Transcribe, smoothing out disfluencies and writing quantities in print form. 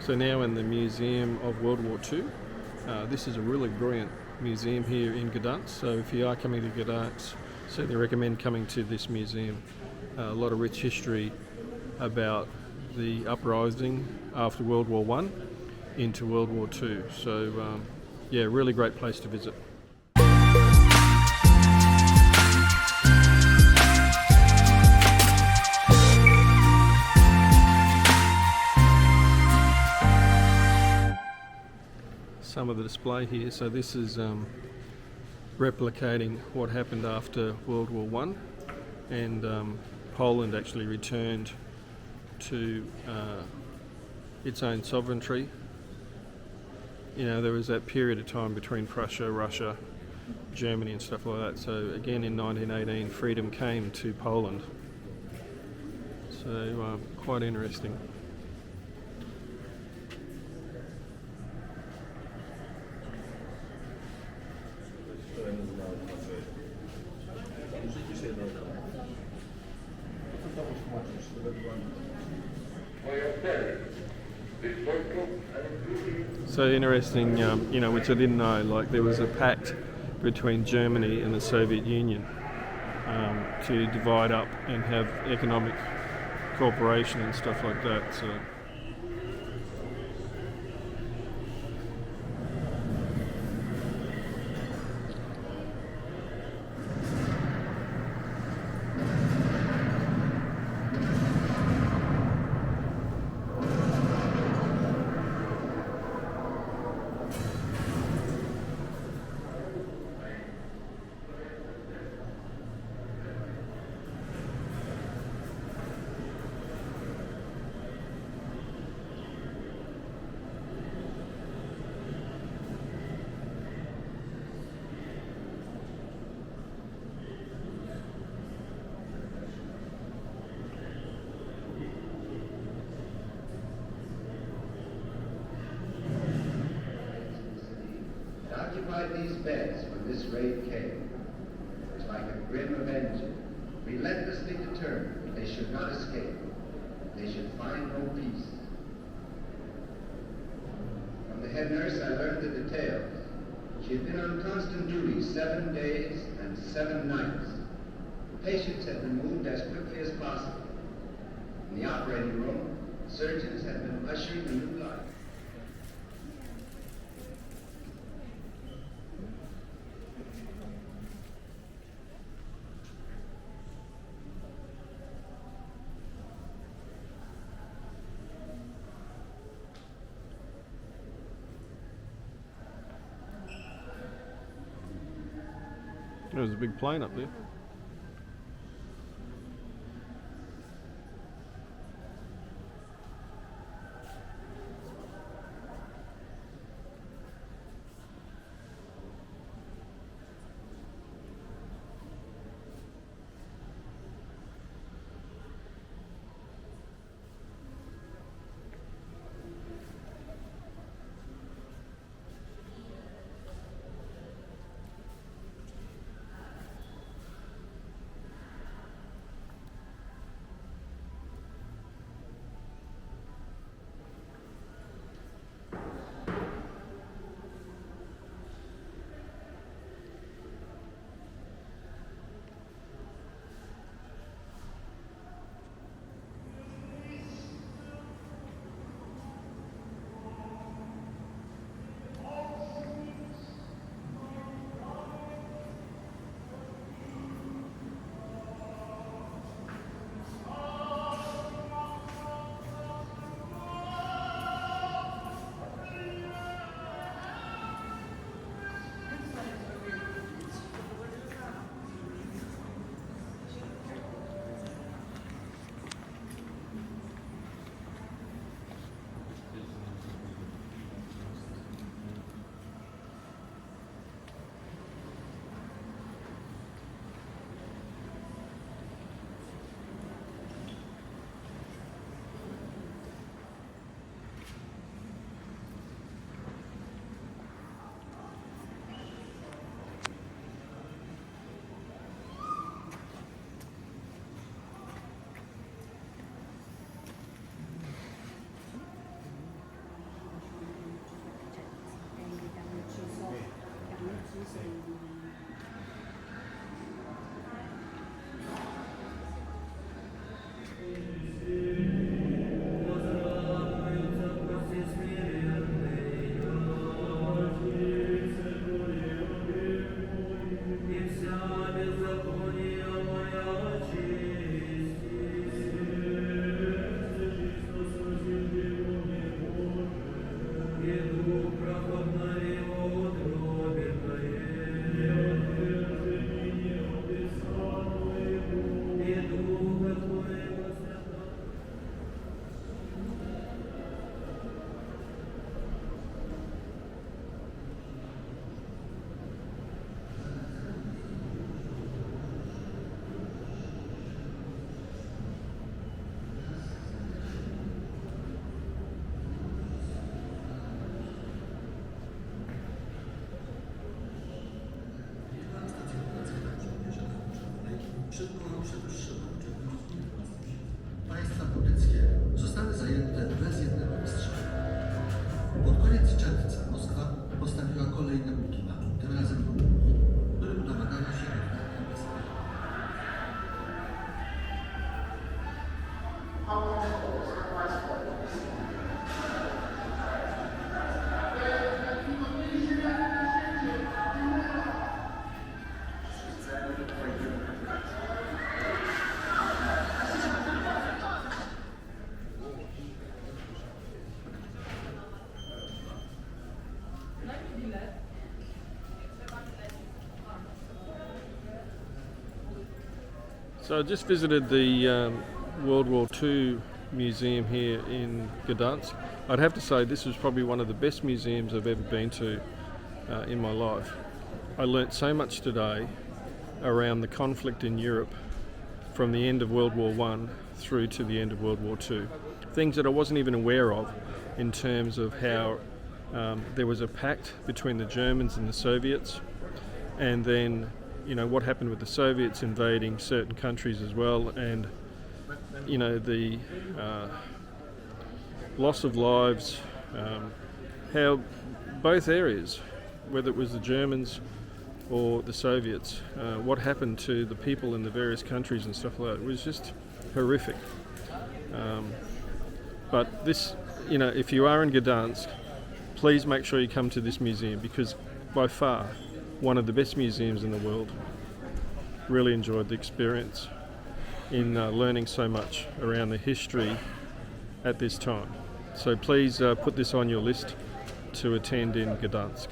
So now in the Museum of World War II. This is a really brilliant museum here in Gdansk. So if you are coming to Gdansk, certainly recommend coming to this museum. A lot of rich history about the uprising after World War I into World War II. So yeah, really great place to visit. Some of the display here. So this is replicating what happened after World War I, and Poland actually returned to its own sovereignty. You know, there was that period of time between Prussia, Russia, Germany and stuff like that. So again in 1918 freedom came to Poland. So quite interesting. So interesting, you know, which I didn't know, like there was a pact between Germany and the Soviet Union to divide up and have economic cooperation and stuff like that. So. Occupied these beds when this raid came. It was like a grim avenger, relentlessly determined they should not escape. They should find no peace. From the head nurse I learned the details. She had been on constant duty 7 days and 7 nights. The patients had been moved as quickly as possible. In the operating room, surgeons had been ushering the new life. There's a big plane up there. So I just visited the World War II museum here in Gdansk. I'd have to say this was probably one of the best museums I've ever been to in my life. I learnt so much today around the conflict in Europe from the end of World War I through to the end of World War II. Things that I wasn't even aware of in terms of how there was a pact between the Germans and the Soviets, and then what happened with the Soviets invading certain countries as well, and the loss of lives, how both areas, whether it was the Germans or the Soviets, what happened to the people in the various countries and stuff like that, it was just horrific. But this, if you are in Gdansk, please make sure you come to this museum, because by far one of the best museums in the world. Really enjoyed the experience in learning so much around the history at this time. So please put this on your list to attend in Gdansk.